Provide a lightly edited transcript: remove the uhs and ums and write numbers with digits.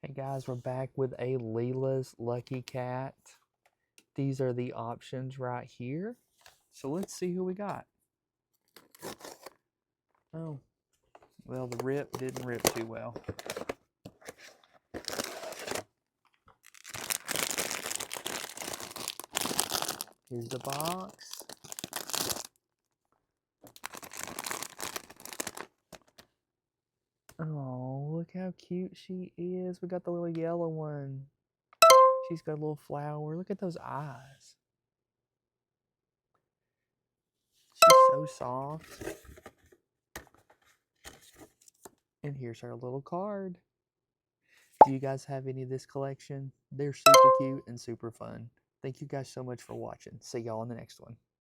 Hey guys, we're back with a Liila's Lucky Cat. These are the options right here. So let's see who we got. Oh, well, the rip didn't rip too well. Here's the box. Oh, look how cute she is. We got the little yellow one. She's got a little flower. Look at those eyes. She's so soft. And here's her little card. Do you guys have any of this collection? They're super cute and super fun. Thank you guys so much for watching. See y'all in the next one.